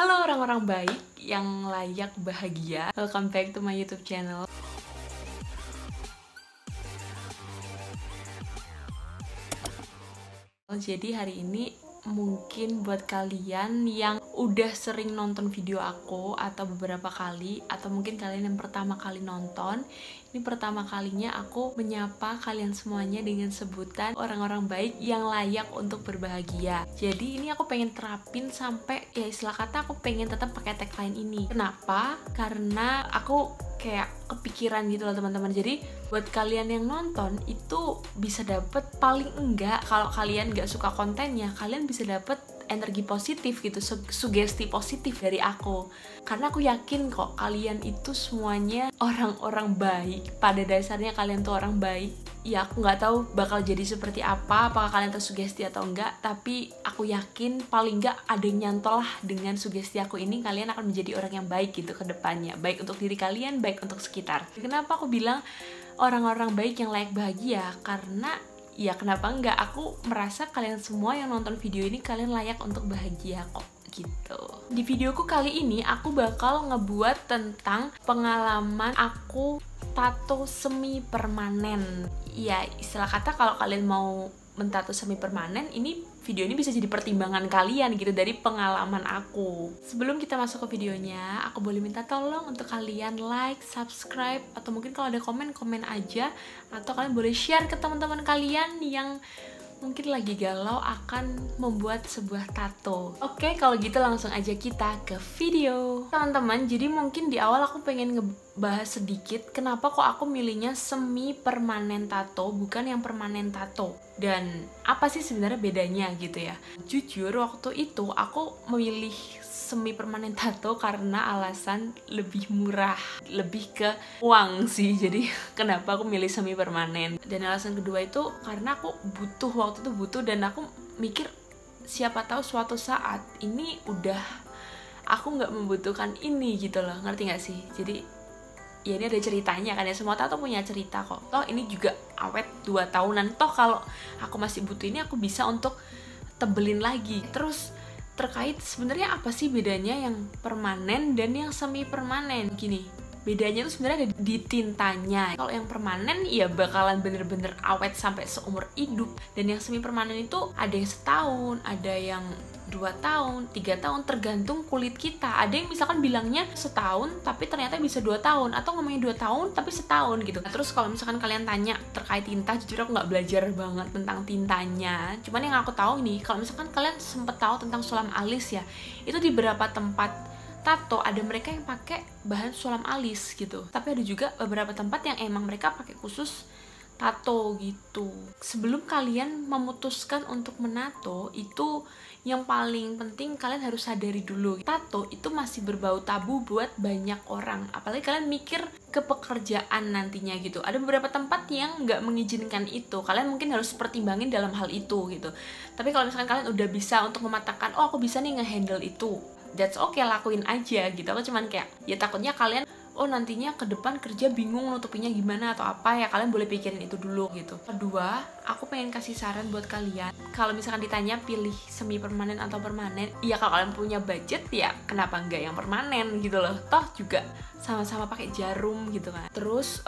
Halo orang-orang baik yang layak bahagia. Welcome back to my YouTube channel. Jadi hari ini mungkin buat kalian yang udah sering nonton video aku atau beberapa kali, atau mungkin kalian yang pertama kali nonton, ini pertama kalinya aku menyapa kalian semuanya dengan sebutan orang-orang baik yang layak untuk berbahagia. Jadi ini aku pengen terapin sampai, ya istilah kata aku pengen tetap pakai tagline ini. Kenapa? Karena aku kayak kepikiran gitu loh teman-teman. Jadi buat kalian yang nonton itu bisa dapet, paling enggak kalau kalian nggak suka kontennya, kalian bisa dapet energi positif gitu, sugesti positif dari aku. Karena aku yakin kok kalian itu semuanya orang-orang baik. Pada dasarnya kalian tuh orang baik. Ya aku nggak tahu bakal jadi seperti apa, apakah kalian tersugesti atau enggak, tapi aku yakin paling enggak ada yang nyantol lah dengan sugesti aku ini, kalian akan menjadi orang yang baik gitu ke depannya, baik untuk diri kalian, baik untuk sekitar. Kenapa aku bilang orang-orang baik yang layak bahagia? Karena ya kenapa enggak, aku merasa kalian semua yang nonton video ini kalian layak untuk bahagia kok gitu. Di videoku kali ini aku bakal ngebuat tentang pengalaman aku tato semi permanen. Ya istilah kata kalau kalian mau mentato semi permanen, ini video ini bisa jadi pertimbangan kalian gitu dari pengalaman aku. Sebelum kita masuk ke videonya, aku boleh minta tolong untuk kalian like, subscribe, atau mungkin kalau ada komen aja, atau kalian boleh share ke teman-teman kalian yang mungkin lagi galau akan membuat sebuah tato. Oke, kalau gitu langsung aja kita ke video. Teman-teman, jadi mungkin di awal aku pengen ngebahas sedikit kenapa kok aku milihnya semi permanen tato bukan yang permanen tato. Dan apa sih sebenarnya bedanya gitu ya. Jujur waktu itu aku memilih semi permanen tato karena alasan lebih murah, lebih ke uang sih. Jadi kenapa aku milih semi permanen. Dan alasan kedua itu karena aku waktu itu butuh, dan aku mikir siapa tahu suatu saat ini udah aku nggak membutuhkan ini gitu loh, ngerti nggak sih? Jadi ya ini ada ceritanya kan ya, semua tato punya cerita kok. Toh ini juga awet 2 tahunan, toh kalau aku masih butuh ini aku bisa untuk tebelin lagi. Terus terkait sebenarnya apa sih bedanya yang permanen dan yang semi permanen? Gini, bedanya tuh sebenarnya ada di tintanya. Kalau yang permanen ya bakalan bener-bener awet sampai seumur hidup, dan yang semi permanen itu ada yang setahun, ada yang 2 tahun, 3 tahun, tergantung kulit kita. Ada yang misalkan bilangnya setahun tapi ternyata bisa 2 tahun, atau ngomongin 2 tahun tapi setahun gitu. Nah, terus kalau misalkan kalian tanya terkait tinta, jujur aku nggak belajar banget tentang tintanya. Cuman yang aku tahu nih, kalau misalkan kalian sempet tahu tentang sulam alis ya, itu di beberapa tempat tato ada mereka yang pakai bahan sulam alis gitu, tapi ada juga beberapa tempat yang emang mereka pakai khusus tato gitu. Sebelum kalian memutuskan untuk menato, itu yang paling penting kalian harus sadari dulu, tato itu masih berbau tabu buat banyak orang, apalagi kalian mikir ke pekerjaan nantinya gitu. Ada beberapa tempat yang nggak mengizinkan itu, kalian mungkin harus pertimbangin dalam hal itu gitu. Tapi kalau misalkan kalian udah bisa untuk mematakan, oh aku bisa nih ngehandle itu, that's okay, lakuin aja gitu. Aku cuman kayak, ya takutnya kalian nantinya ke depan kerja bingung nutupinya gimana atau apa, ya kalian boleh pikirin itu dulu gitu. Kedua, aku pengen kasih saran buat kalian, kalau misalkan ditanya pilih semi permanen atau permanen, ya kalau kalian punya budget ya kenapa enggak yang permanen gitu loh, toh juga sama-sama pakai jarum gitu kan. Terus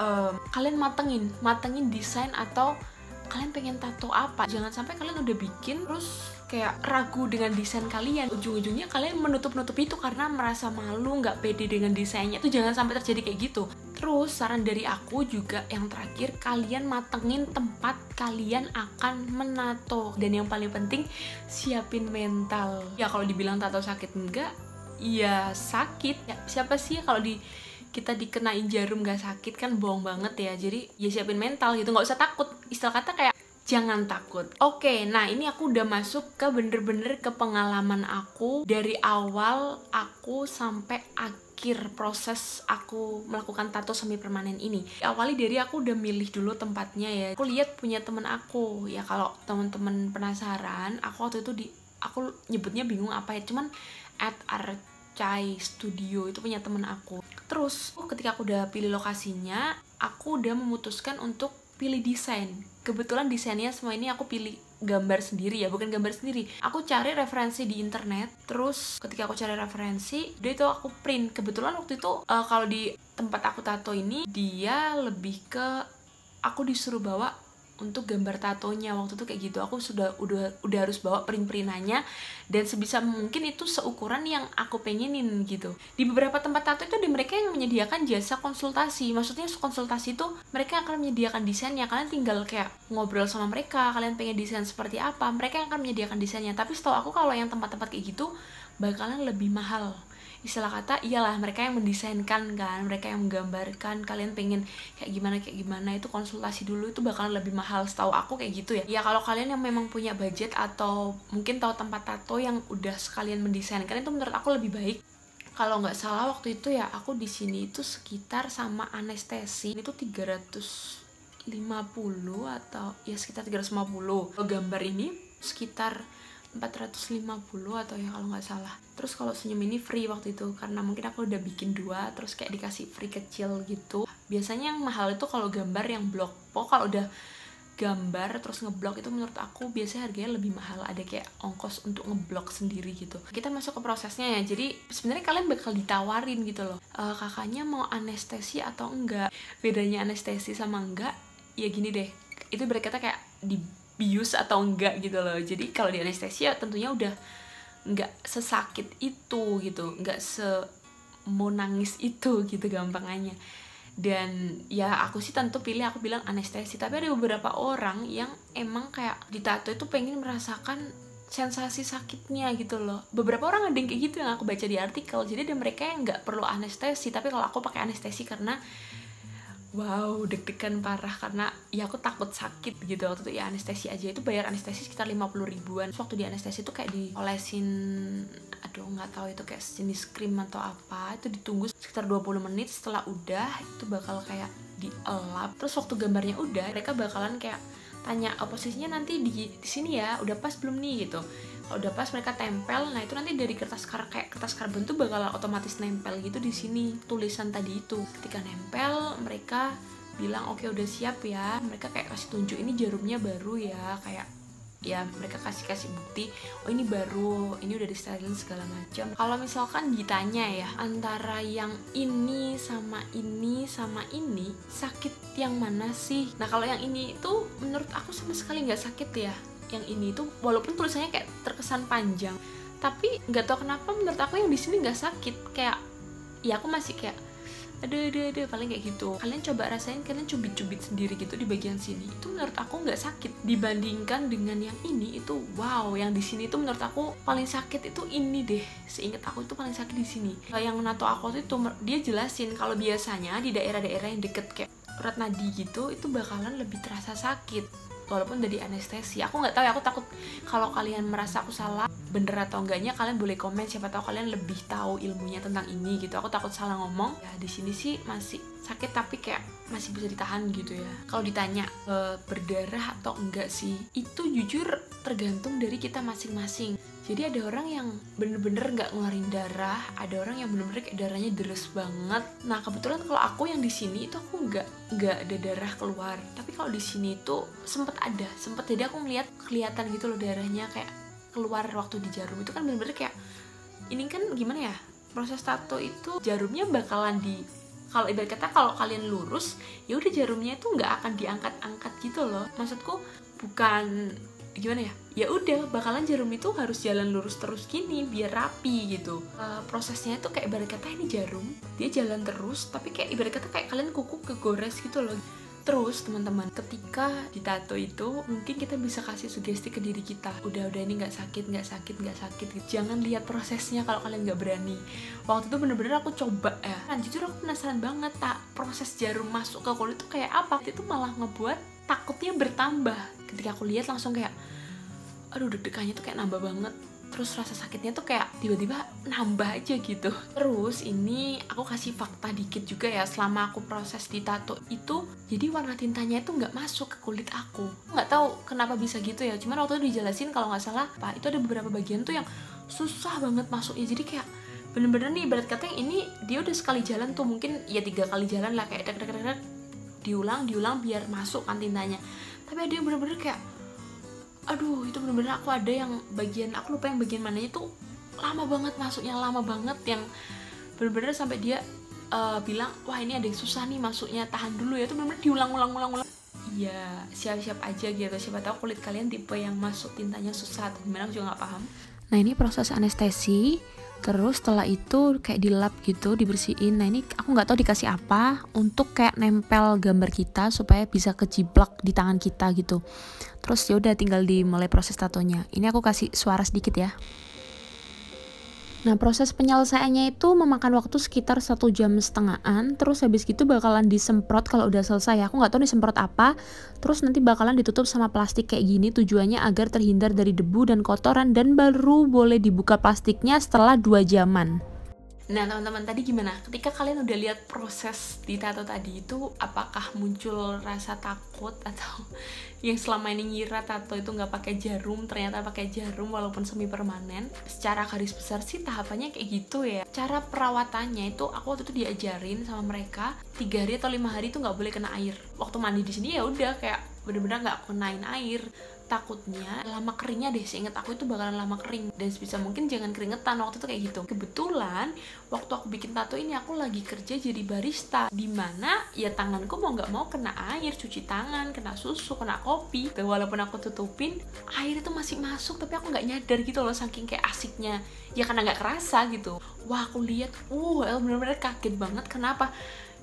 kalian matengin desain, atau kalian pengen tato apa. Jangan sampai kalian udah bikin terus kayak ragu dengan desain kalian, ujung-ujungnya kalian menutup itu karena merasa malu, nggak pede dengan desainnya. Itu jangan sampai terjadi kayak gitu. Terus saran dari aku juga yang terakhir, kalian matengin tempat kalian akan menato, dan yang paling penting siapin mental. Ya kalau dibilang tato sakit enggak, ya sakit ya. Siapa sih kalau kita dikenain jarum gak sakit, kan bohong banget ya. Jadi ya siapin mental gitu, nggak usah takut. Istilah kata kayak jangan takut. Oke, nah ini aku udah masuk ke bener-bener ke pengalaman aku dari awal aku sampai akhir proses aku melakukan tato semi permanen ini. Awali dari aku udah milih dulu tempatnya ya. Aku lihat punya temen aku ya, kalau temen-temen penasaran, aku waktu itu aku nyebutnya bingung apa ya, cuman Archai Studio itu punya temen aku. Terus ketika aku udah pilih lokasinya, aku udah memutuskan untuk pilih desain. Kebetulan desainnya semua ini aku pilih gambar sendiri ya, bukan gambar sendiri, aku cari referensi di internet. Terus ketika aku cari referensi, dia itu aku print. Kebetulan waktu itu kalau di tempat aku tato ini, dia lebih ke aku disuruh bawa untuk gambar tatonya. Waktu itu kayak gitu, aku udah harus bawa print-printannya, dan sebisa mungkin itu seukuran yang aku pengenin gitu. Di beberapa tempat tato itu mereka yang menyediakan jasa konsultasi. Maksudnya konsultasi itu mereka akan menyediakan desainnya, kalian tinggal kayak ngobrol sama mereka, kalian pengen desain seperti apa, mereka yang akan menyediakan desainnya. Tapi setahu aku kalau yang tempat-tempat kayak gitu bakalan lebih mahal. Istilah kata, iyalah mereka yang mendesainkan kan, mereka yang menggambarkan, kalian pengen kayak gimana, itu konsultasi dulu, itu bakalan lebih mahal, setahu aku kayak gitu ya. Ya kalau kalian yang memang punya budget atau mungkin tahu tempat tato yang udah sekalian mendesainkan, itu menurut aku lebih baik. Kalau nggak salah waktu itu ya, aku di sini itu sekitar sama anestesi itu 350 atau ya sekitar 350. Gambar ini sekitar 450 atau ya kalau nggak salah. Terus kalau senyum ini free waktu itu, karena mungkin aku udah bikin 2, terus kayak dikasih free kecil gitu. Biasanya yang mahal itu kalau gambar yang blok. Kalau udah gambar terus ngeblok itu menurut aku biasanya harganya lebih mahal, ada kayak ongkos untuk ngeblok sendiri gitu. Kita masuk ke prosesnya ya. Jadi sebenarnya kalian bakal ditawarin gitu loh, kakaknya mau anestesi atau enggak. Bedanya anestesi sama enggak ya gini deh, itu berkata kayak di bius atau enggak gitu loh. Jadi kalau di anestesi ya tentunya udah enggak sesakit itu gitu, enggak mau nangis itu gitu gampangannya. Dan ya aku sih tentu aku bilang anestesi. Tapi ada beberapa orang yang emang kayak ditato itu pengen merasakan sensasi sakitnya gitu loh. Beberapa orang ada yang kayak gitu yang aku baca di artikel. Jadi ada mereka yang nggak perlu anestesi, tapi kalau aku pakai anestesi karena wow, deg-degan parah, karena ya aku takut sakit gitu. Waktu itu ya anestesi aja itu bayar anestesi sekitar 50 ribuan. Waktu di anestesi itu kayak diolesin, aduh nggak tahu itu kayak jenis krim atau apa, itu ditunggu sekitar 20 menit. Setelah udah itu bakal kayak dielap. Terus waktu gambarnya udah, mereka bakalan kayak tanya posisinya nanti di sini ya, udah pas belum nih gitu. Kalau udah pas mereka tempel. Nah itu nanti dari kertas karbon tuh bakal otomatis nempel gitu di sini tulisan tadi itu. Ketika nempel mereka bilang oke udah siap ya. Mereka kayak kasih tunjuk ini jarumnya baru ya, kayak ya mereka kasih bukti oh ini baru, ini udah disterilin segala macam. Kalau misalkan ditanya ya antara yang ini sama ini sakit yang mana sih? Nah kalau yang ini itu menurut aku sama sekali nggak sakit ya. Yang ini tuh walaupun tulisannya kayak terkesan panjang, tapi nggak tahu kenapa menurut aku yang di sini nggak sakit. Kayak ya aku masih kayak aduh paling kayak gitu. Kalian coba rasain, kalian cubit-cubit sendiri gitu di bagian sini, itu menurut aku nggak sakit dibandingkan dengan yang ini. Itu wow, yang di sini tuh menurut aku paling sakit itu ini deh, seingat aku itu paling sakit di sini. Yang nato aku tuh dia jelasin kalau biasanya di daerah-daerah yang deket kayak urat nadi gitu itu bakalan lebih terasa sakit walaupun dari anestesi. Aku nggak tahu ya, aku takut kalau kalian merasa aku salah bener atau enggaknya, kalian boleh komen, siapa tahu kalian lebih tahu ilmunya tentang ini gitu. Aku takut salah ngomong. Ya di sini sih masih sakit tapi kayak masih bisa ditahan gitu ya. Kalau ditanya berdarah atau enggak sih, itu jujur tergantung dari kita masing-masing. Jadi ada orang yang bener-bener nggak ngeluarin darah, ada orang yang bener-bener kayak darahnya deres banget. Nah kebetulan kalau aku yang di sini itu aku nggak ada darah keluar, tapi kalau di sini itu sempet jadi aku ngeliat kelihatan gitu loh darahnya kayak keluar waktu di jarum. Itu kan bener-bener kayak ini kan gimana ya, proses tato itu jarumnya bakalan kalau ibarat kata kalau kalian lurus ya udah jarumnya itu nggak akan diangkat-angkat gitu loh. Maksudku bukan gimana ya udah bakalan jarum itu harus jalan lurus terus gini biar rapi gitu. Prosesnya itu kayak ibarat kata ini jarum dia jalan terus, tapi kayak ibarat kata kayak kalian kuku kegores gitu loh. Terus teman-teman, ketika ditato itu mungkin kita bisa kasih sugesti ke diri kita, udah ini nggak sakit gitu. Jangan lihat prosesnya kalau kalian nggak berani. Waktu itu bener-bener aku coba ya, jujur aku penasaran banget proses jarum masuk ke kulit itu kayak apa. Itu malah ngebuat takutnya bertambah. Ketika aku lihat langsung kayak aduh deg-degannya tuh kayak nambah banget. Terus rasa sakitnya tuh kayak tiba-tiba nambah aja gitu. Terus ini aku kasih fakta dikit juga ya, selama aku proses ditato itu jadi warna tintanya itu nggak masuk ke kulit aku. Nggak tahu kenapa bisa gitu ya, cuman waktu itu dijelasin kalau nggak salah Pak, itu ada beberapa bagian tuh yang susah banget masuknya. Jadi kayak bener-bener nih ibarat kata yang ini dia udah sekali jalan tuh mungkin ya 3 kali jalan lah, kayak dek diulang biar masuk kan tintanya. Tapi ada yang bener-bener kayak aduh itu bener-bener aku ada yang bagian, aku lupa yang bagian mananya tuh lama banget masuknya, lama banget, yang bener-bener sampai dia bilang wah ini ada yang susah nih masuknya, tahan dulu ya, itu bener-bener diulang-ulang. Ya siap-siap aja gitu, siapa tahu kulit kalian tipe yang masuk tintanya susah atau gimana, aku juga nggak paham. Nah ini proses anestesi, terus setelah itu kayak dilap gitu, dibersihin. Nah ini aku nggak tahu dikasih apa untuk kayak nempel gambar kita supaya bisa kejiplak di tangan kita gitu. Terus ya udah tinggal dimulai proses tatonya. Ini aku kasih suara sedikit ya. Nah proses penyelesaiannya itu memakan waktu sekitar 1,5 jam. Terus habis gitu bakalan disemprot kalau udah selesai. Aku nggak tahu disemprot apa. Terus nanti bakalan ditutup sama plastik kayak gini, tujuannya agar terhindar dari debu dan kotoran, dan baru boleh dibuka plastiknya setelah 2 jaman. Nah teman-teman, tadi gimana? Ketika kalian udah lihat proses di tato tadi itu, apakah muncul rasa takut atau yang selama ini ngira tato itu nggak pakai jarum, ternyata pakai jarum walaupun semi permanen? Secara garis besar sih tahapannya kayak gitu ya. Cara perawatannya itu aku waktu itu diajarin sama mereka 3 hari atau 5 hari itu nggak boleh kena air. Waktu mandi di sini ya udah kayak bener-bener nggak kenain air. Takutnya lama keringnya deh, seinget aku itu bakalan lama kering, dan sebisa mungkin jangan keringetan waktu itu kayak gitu. Kebetulan waktu aku bikin tato ini aku lagi kerja jadi barista, dimana ya tanganku mau nggak mau kena air, cuci tangan, kena susu, kena kopi. Tuh, walaupun aku tutupin, air itu masih masuk, tapi aku nggak nyadar gitu loh, saking kayak asiknya ya, karena nggak kerasa gitu. Wah aku lihat, bener-bener kaget banget. Kenapa?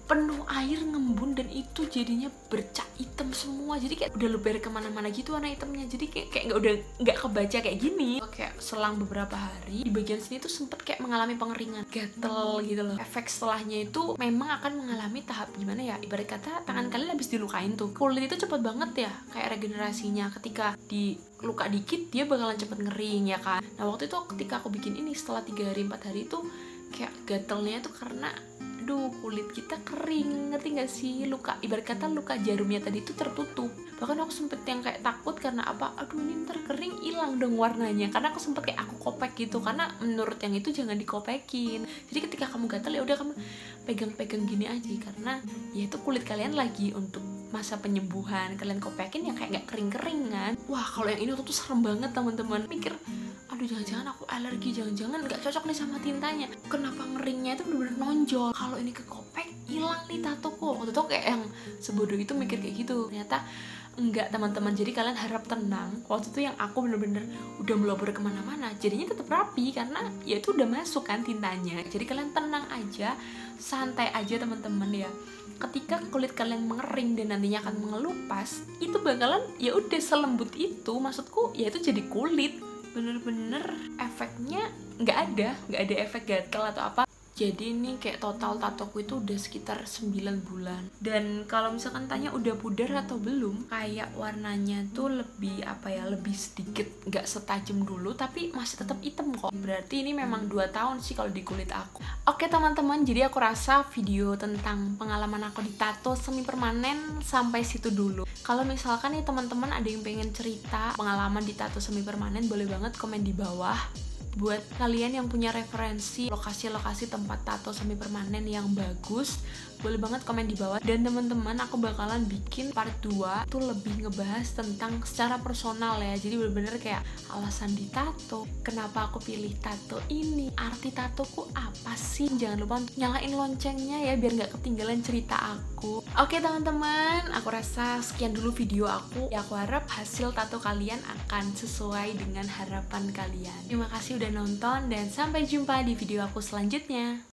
Penuh air, ngembun, dan itu jadinya bercak hitam semua, jadi kayak udah lebar kemana-mana gitu warna hitamnya, jadi kayak nggak kebaca kayak gini. Kayak selang beberapa hari di bagian sini tuh sempet kayak mengalami pengeringan, gatel gitu loh. Efek setelahnya itu memang akan mengalami tahap gimana ya, ibarat kata tangan kalian habis dilukain tuh, kulit itu cepet banget ya kayak regenerasinya. Ketika di luka dikit dia bakalan cepet ngering ya kan. Nah waktu itu ketika aku bikin ini, setelah 3 hari 4 hari itu kayak gatelnya itu karena kulit kita kering, ngerti gak sih? Luka, ibarat kata luka jarumnya tadi itu tertutup. Bahkan aku sempet yang kayak takut karena apa? Aduh ini ntar kering, hilang dong warnanya. Karena aku sempet kayak aku kopek gitu, karena menurut yang itu jangan dikopekin. Jadi ketika kamu gatel ya udah kamu pegang-pegang gini aja, karena ya itu kulit kalian lagi untuk masa penyembuhan. Kalian kopekin ya kayak nggak kering-kering kan. Wah kalau yang ini tuh serem banget teman-teman. Mikir, aduh jangan-jangan aku alergi, jangan-jangan nggak cocok nih sama tintanya. Kenapa ngeringnya itu bener-bener nonjol? Kalau ini kekopek hilang nih tatoku. Waktu itu kayak yang sebodoh itu mikir kayak gitu. Ternyata enggak teman-teman, jadi kalian harap tenang. Waktu itu yang aku bener-bener udah melebur kemana-mana, jadinya tetap rapi karena ya itu udah masuk kan tintanya. Jadi kalian tenang aja, santai aja teman-teman ya. Ketika kulit kalian mengering dan nantinya akan mengelupas, itu bakalan ya udah selembut itu, maksudku ya itu jadi kulit. Bener-bener efeknya nggak ada efek gatel atau apa. Jadi ini kayak total tatoku itu udah sekitar 9 bulan. Dan kalau misalkan tanya udah pudar atau belum, kayak warnanya tuh lebih lebih sedikit, nggak setajam dulu, tapi masih tetap hitam kok. Berarti ini memang 2 tahun sih kalau di kulit aku. Oke teman-teman, jadi aku rasa video tentang pengalaman aku di tato semi permanen sampai situ dulu. Kalau misalkan nih teman-teman ada yang pengen cerita pengalaman di tato semi permanen, boleh banget komen di bawah. Buat kalian yang punya referensi lokasi-lokasi tempat tato semi permanen yang bagus, boleh banget komen di bawah. Dan teman-teman, aku bakalan bikin part 2 tuh lebih ngebahas tentang secara personal ya. Jadi bener-bener kayak alasan di tato, kenapa aku pilih tato ini, arti tatoku apa sih. Jangan lupa untuk nyalain loncengnya ya, biar nggak ketinggalan cerita aku. Oke teman-teman, aku rasa sekian dulu video aku. Ya aku harap hasil tato kalian akan sesuai dengan harapan kalian. Terima kasih udah nonton dan sampai jumpa di video aku selanjutnya.